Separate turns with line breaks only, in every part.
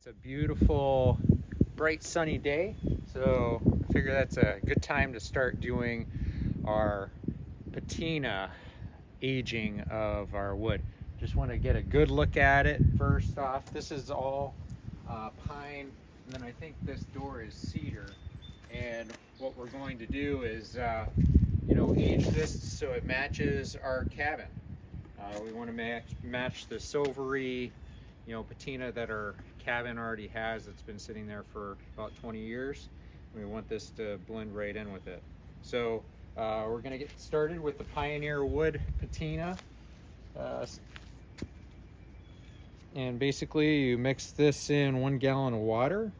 It's a beautiful, bright, sunny day, so I figure that's a good time to start doing our patina aging of our wood. Just want to get a good look at it first off. This is all pine, and then I think this door is cedar. And what we're going to do is, age this so it matches our cabin. We want to match the silvery, patina that our cabin already has. It's been sitting there for about 20 years. We want this to blend right in with it. So we're going to get started with the Pioneer Wood Patina. And basically you mix this in 1 gallon of water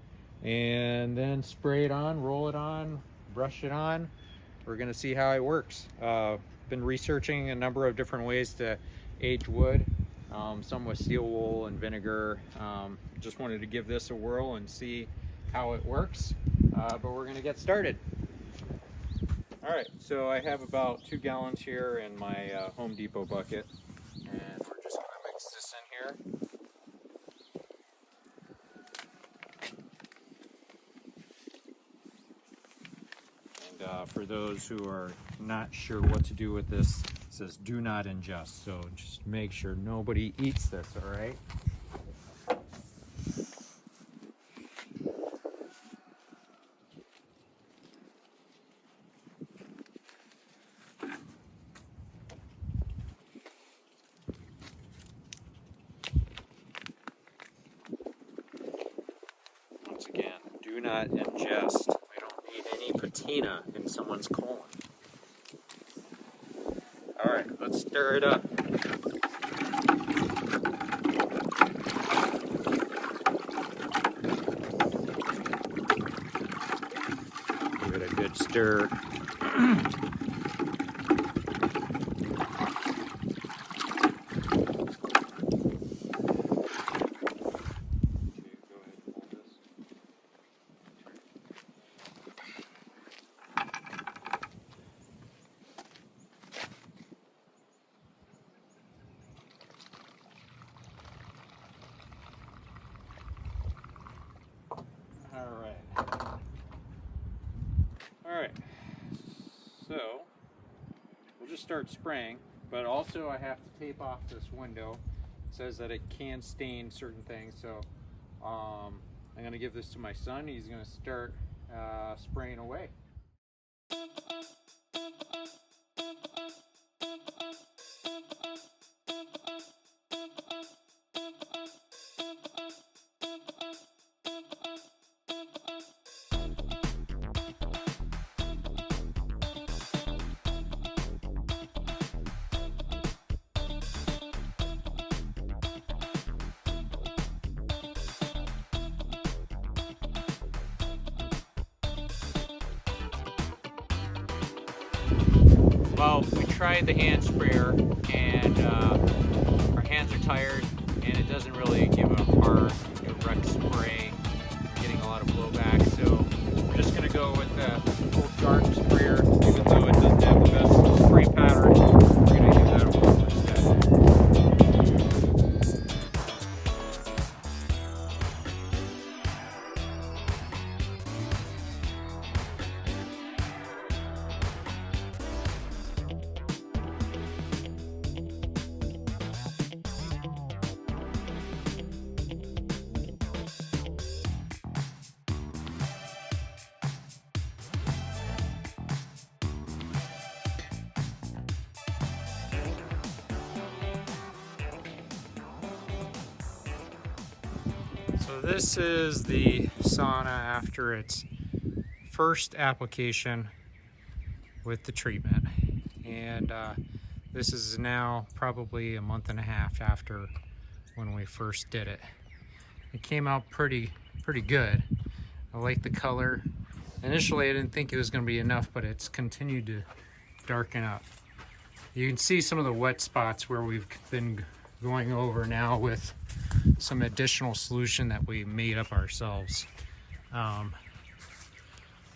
and then spray it on, roll it on, brush it on. We're going to see how it works. Been researching a number of different ways to age wood, some with steel wool and vinegar. Just wanted to give this a whirl and see how it works, but we're going to get started. All right, so I have about 2 gallons here in my Home Depot bucket, and we're just going to mix this in here. For those who are not sure what to do with this, it says do not ingest, so just make sure nobody eats this, all right? Once again, do not ingest. We don't need any patina in someone's colon. All right, let's stir it up. Give it a good stir. All right, so we'll just start spraying, but also I have to tape off this window. It says that it can stain certain things, so I'm going to give this to my son. He's going to start spraying away. Well, we tried the hand sprayer, and our hands are tired, and it doesn't really give a hard, direct spray. We're getting a lot of blowback, so we're just going to go with the old dark sprayer. Even though it doesn't have the best spray pattern, we're going to use that one instead. So this is the sauna after its first application with the treatment, and this is now probably a month and a half after when we first did it. It came out pretty good. I like the color. Initially I didn't think it was going to be enough, but it's continued to darken up. You can see some of the wet spots where we've been going over now with some additional solution that we made up ourselves.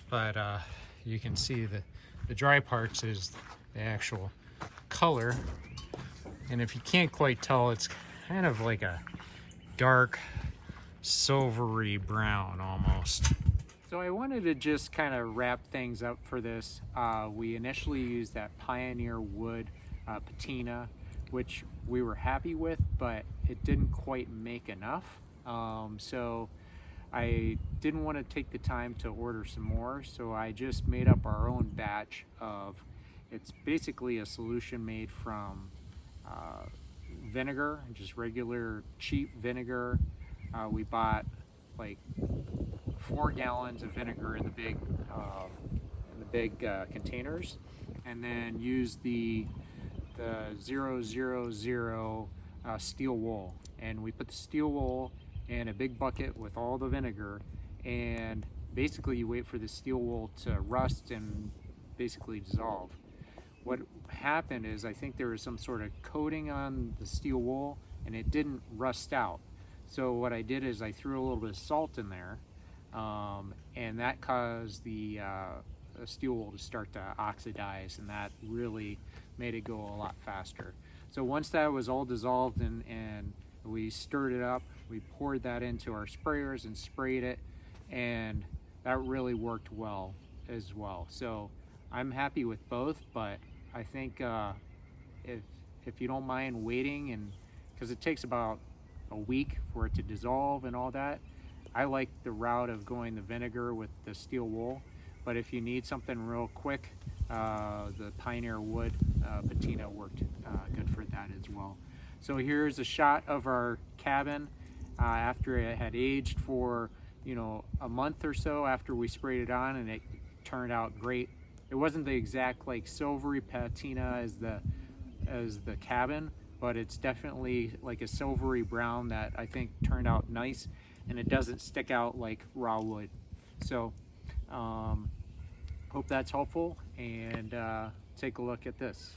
But you can see the dry parts is the actual color, and if you can't quite tell, it's kind of like a dark silvery brown almost. So I wanted to just kind of wrap things up for this. We initially used that Pioneer Wood Patina, which we were happy with, but it didn't quite make enough. So I didn't want to take the time to order some more, so I just made up our own batch of, it's basically a solution made from vinegar, just regular cheap vinegar. We bought like 4 gallons of vinegar in the big containers, and then used the 000 steel wool, and we put the steel wool in a big bucket with all the vinegar, and basically you wait for the steel wool to rust and basically dissolve. What happened is, I think there was some sort of coating on the steel wool and it didn't rust out. So what I did is I threw a little bit of salt in there, and that caused the steel wool to start to oxidize, and that really made it go a lot faster. So once that was all dissolved and we stirred it up, we poured that into our sprayers and sprayed it, and that really worked well as well. So I'm happy with both, but I think if you don't mind waiting, and because it takes about a week for it to dissolve and all that, I like the route of going the vinegar with the steel wool. But if you need something real quick, the Pioneer Wood Patina worked good for that as well. So here's a shot of our cabin after it had aged for, you know, a month or so after we sprayed it on, and it turned out great. It wasn't the exact like silvery patina as the cabin, but it's definitely like a silvery brown that I think turned out nice, and it doesn't stick out like raw wood. So hope that's helpful, and take a look at this.